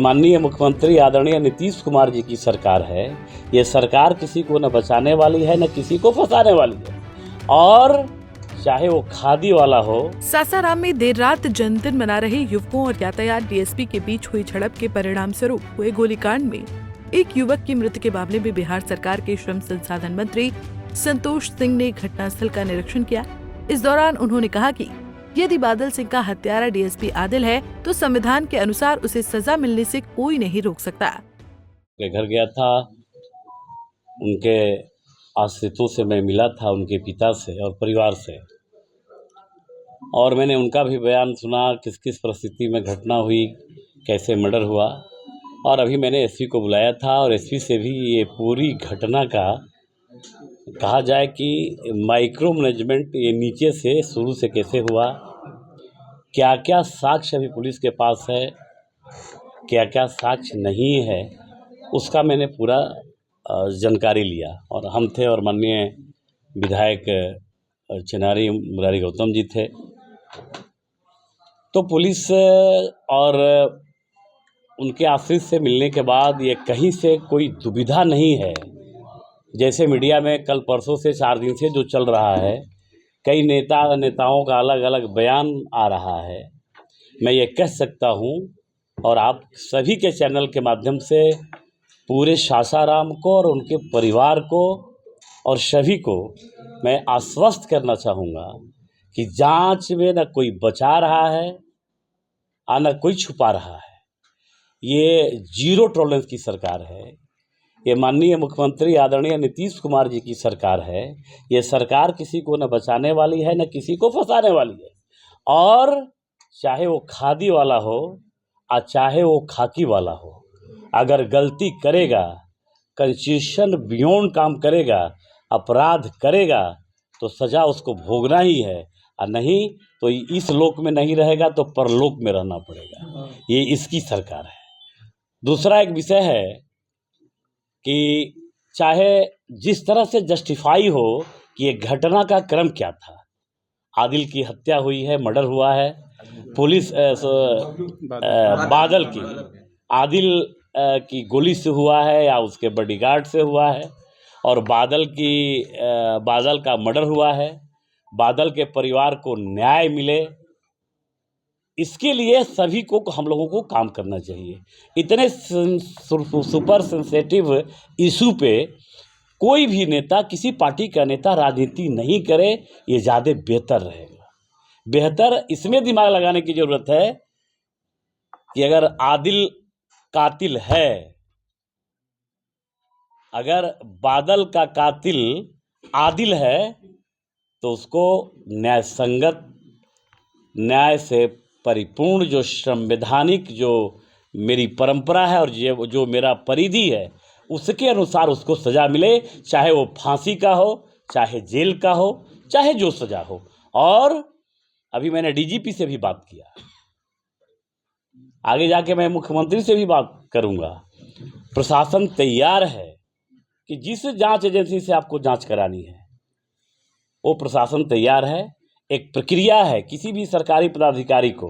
माननीय मुख्यमंत्री आदरणीय नीतीश कुमार जी की सरकार है। ये सरकार किसी को न बचाने वाली है न किसी को फंसाने वाली है, और चाहे वो खादी वाला हो। सासाराम में देर रात जन्मदिन मना रहे युवकों और यातायात डीएसपी के बीच हुई झड़प के परिणाम स्वरूप हुए गोलीकांड में एक युवक की मृत्यु के मामले में बिहार सरकार के श्रम संसाधन मंत्री संतोष सिंह ने घटनास्थल का निरीक्षण किया। इस दौरान उन्होंने कहा कि यदि बादल सिंह का हत्यारा डीएसपी आदिल है तो संविधान के अनुसार उसे सजा मिलने से कोई नहीं रोक सकता। घर गया था, उनके आश्रितों से मैं मिला था, उनके पिता से और परिवार से, और मैंने उनका भी बयान सुना किस किस परिस्थिति में घटना हुई, कैसे मर्डर हुआ। और अभी मैंने एसपी को बुलाया था और एसपी से भी ये पूरी घटना का कहा जाए कि माइक्रो मैनेजमेंट ये नीचे से शुरू से कैसे हुआ, क्या क्या साक्ष्य अभी पुलिस के पास है, क्या क्या साक्ष्य नहीं है, उसका मैंने पूरा जानकारी लिया। और हम थे और माननीय विधायक चिनारी मुरारी गौतम जी थे। तो पुलिस और उनके आश्रित से मिलने के बाद ये कहीं से कोई दुविधा नहीं है। जैसे मीडिया में कल परसों से 4 दिन से जो चल रहा है, कई नेताओं का अलग अलग बयान आ रहा है, मैं ये कह सकता हूँ और आप सभी के चैनल के माध्यम से पूरे सासाराम को और उनके परिवार को और सभी को मैं आश्वस्त करना चाहूँगा कि जांच में न कोई बचा रहा है और न कोई छुपा रहा है। ये जीरो टॉलरेंस की सरकार है। ये माननीय मुख्यमंत्री आदरणीय नीतीश कुमार जी की सरकार है। ये सरकार किसी को न बचाने वाली है न किसी को फंसाने वाली है, और चाहे वो खादी वाला हो और चाहे वो खाकी वाला हो, अगर गलती करेगा, कॉन्स्टिट्यूशन बियॉन्ड काम करेगा, अपराध करेगा तो सज़ा उसको भोगना ही है, और नहीं तो इस लोक में नहीं रहेगा तो परलोक में रहना पड़ेगा। ये इसकी सरकार है। दूसरा एक विषय है कि चाहे जिस तरह से जस्टिफाई हो कि ये घटना का क्रम क्या था, आदिल की हत्या हुई है, मर्डर हुआ है, पुलिस बादल की आदिल की गोली से हुआ है या उसके बॉडीगार्ड से हुआ है, और बादल का मर्डर हुआ है, बादल के परिवार को न्याय मिले, इसके लिए सभी को हम लोगों को काम करना चाहिए। इतने सुपर सेंसिटिव इशू पे कोई भी नेता, किसी पार्टी का नेता राजनीति नहीं करे, ये ज़्यादा बेहतर रहेगा। बेहतर इसमें दिमाग लगाने की ज़रूरत है कि अगर आदिल कातिल है, अगर बादल का कातिल आदिल है, तो उसको न्याय संगत, न्याय से परिपूर्ण जो संवैधानिक जो मेरी परंपरा है और जो मेरा परिधि है, उसके अनुसार उसको सज़ा मिले, चाहे वो फांसी का हो, चाहे जेल का हो, चाहे जो सज़ा हो। और अभी मैंने डीजीपी से भी बात किया, आगे जाके मैं मुख्यमंत्री से भी बात करूंगा। प्रशासन तैयार है कि जिस जांच एजेंसी से आपको जांच करानी है वो प्रशासन तैयार है। एक प्रक्रिया है, किसी भी सरकारी पदाधिकारी को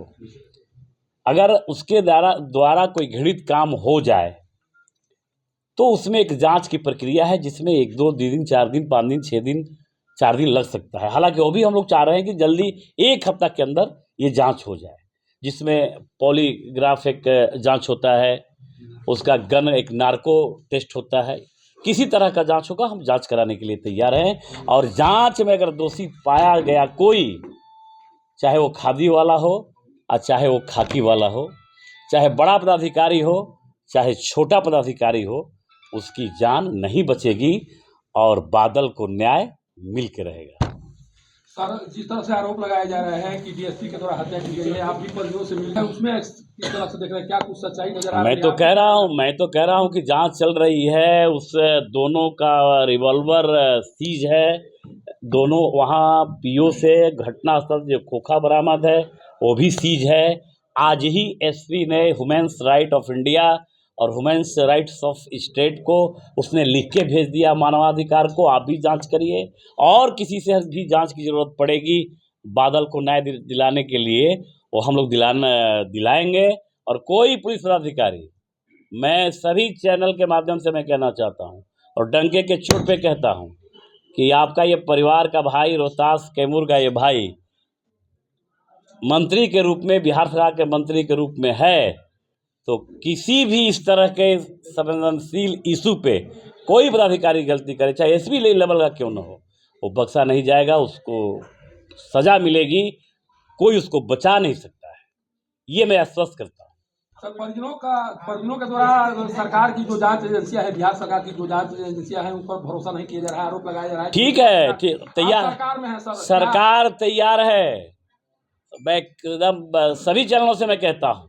अगर उसके द्वारा कोई घृणित काम हो जाए तो उसमें एक जांच की प्रक्रिया है, जिसमें 1-2 दिन, 4 दिन, 5 दिन, 6 दिन, 4 दिन लग सकता है। हालांकि वो भी हम लोग चाह रहे हैं कि जल्दी 1 हफ्ता के अंदर ये जांच हो जाए, जिसमें पॉलीग्राफ एक जांच होता है, उसका गन एक नार्को टेस्ट होता है, किसी तरह का जांच होगा, हम जांच कराने के लिए तैयार हैं। और जांच में अगर दोषी पाया गया कोई, चाहे वो खादी वाला हो और चाहे वो खाकी वाला हो, चाहे बड़ा पदाधिकारी हो चाहे छोटा पदाधिकारी हो, उसकी जान नहीं बचेगी और बादल को न्याय मिल के रहेगा। सर, जिस तरह से आरोप लगाया जा रहा है कि डीएसपी के द्वारा हत्या की गई है, आप भी परिजनों से मिले हैं, उसमें किस तरह से देख रहे हैं, क्या कुछ सच्चाई नजर आ रही है? मैं तो कह रहा हूँ कि जांच चल रही है, उस दोनों का रिवॉल्वर सीज है, दोनों वहाँ पीओ से घटनास्थल जो खोखा बरामद है वो भी सीज है। आज ही एसपी ने ह्यूमन्स राइट ऑफ इंडिया और ह्यूमन्स राइट्स ऑफ स्टेट को उसने लिख के भेज दिया मानवाधिकार को, आप भी जांच करिए, और किसी से भी जांच की ज़रूरत पड़ेगी बादल को न्याय दिलाने के लिए, वो हम लोग दिलाएंगे। और कोई पुलिस पदाधिकारी मैं सभी चैनल के माध्यम से मैं कहना चाहता हूँ और डंके के चोट पे कहता हूँ कि आपका ये परिवार का भाई, रोहतास कैमूर का ये भाई मंत्री के रूप में, बिहार सरकार के मंत्री के रूप में है, तो किसी भी इस तरह के संवेदनशील इशू पे कोई पदाधिकारी गलती करे, चाहे एसपी लेवल का क्यों न हो, वो बख्शा नहीं जाएगा, उसको सजा मिलेगी, कोई उसको बचा नहीं सकता है। ये मैं आश्वस्त करता हूँ। सर, परिजनों के द्वारा सरकार की जो जांच एजेंसियां है, बिहार सरकार की जो जांच एजेंसियां हैं, उन पर भरोसा नहीं किया जा रहा है, आरोप लगाया जा रहा है। ठीक है, तैयार, सरकार में है सर, सरकार तैयार है। मैं एकदम सभी चैनलों से मैं कहता हूँ,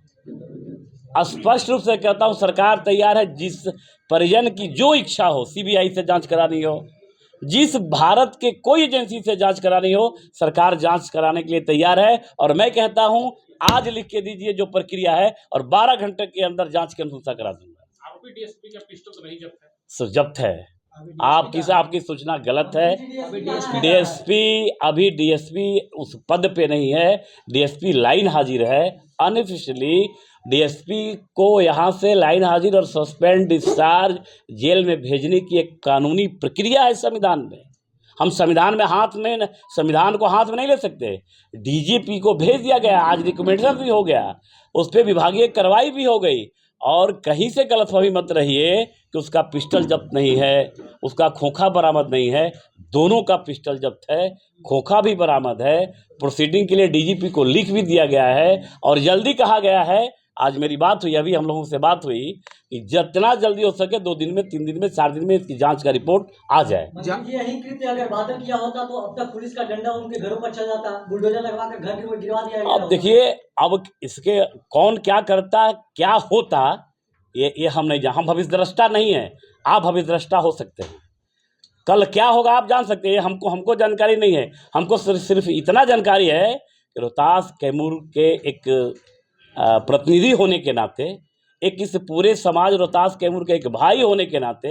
स्पष्ट रूप से कहता हूँ, सरकार तैयार है। जिस परिजन की जो इच्छा हो, सीबीआई से जांच करानी हो, जिस भारत के कोई एजेंसी से जांच करानी हो, सरकार जांच कराने के लिए तैयार है। और मैं कहता हूं, आज लिख के दीजिए जो प्रक्रिया है, और 12 घंटे के अंदर जांच की अनुशंसा करा दूंगा। आरोपी डीएसपी का पिस्टल तो नहीं जब्त है? सो जब्त है। आपकी सूचना गलत है। अभी डीएसपी उस पद पे नहीं है, डीएसपी लाइन हाजिर है। अनऑफिशियली डीएसपी को यहाँ से लाइन हाजिर और सस्पेंड, डिस्चार्ज, जेल में भेजने की एक कानूनी प्रक्रिया है संविधान में। हम संविधान को हाथ में नहीं ले सकते। डीजीपी को भेज दिया गया, आज रिकमेंडेशन भी हो गया, उस पर विभागीय कार्रवाई भी हो गई। और कहीं से गलतफहमी मत रहिए कि उसका पिस्टल जब्त नहीं है, उसका खोखा बरामद नहीं है। दोनों का पिस्टल जब्त है, खोखा भी बरामद है। प्रोसीडिंग के लिए डीजीपी को लिख भी दिया गया है और जल्दी कहा गया है। आज मेरी बात हुई, अभी हम लोगों से बात हुई कि जितना जल्दी हो सके 2 दिन में, 3 दिन में, 4 दिन में इसकी जांच का रिपोर्ट आ जाए। यही कृत्य अगर बादल किया होता तो अब तक पुलिस का डंडा उनके घरों पर चल जाता, बुलडोजर लगवा कर घर के गिरवा दिया गया। अब देखिए, अब इसके कौन क्या करता, क्या होता, ये हम नहीं जान, हम भविष्यद्रष्टा नहीं है। आप भविष्यद्रष्टा हो सकते हैं, कल क्या होगा आप जान सकते हैं। हमको जानकारी नहीं है। हमको सिर्फ इतना जानकारी है कि रोहतास कैमूर के एक प्रतिनिधि होने के नाते, एक इस पूरे समाज रोहतास कैमूर के एक भाई होने के नाते,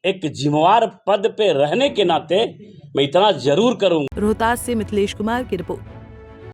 एक जिम्मेवार पद पे रहने के नाते मैं इतना जरूर करूँगा। रोहतास से मिथिलेश कुमार की रिपोर्ट।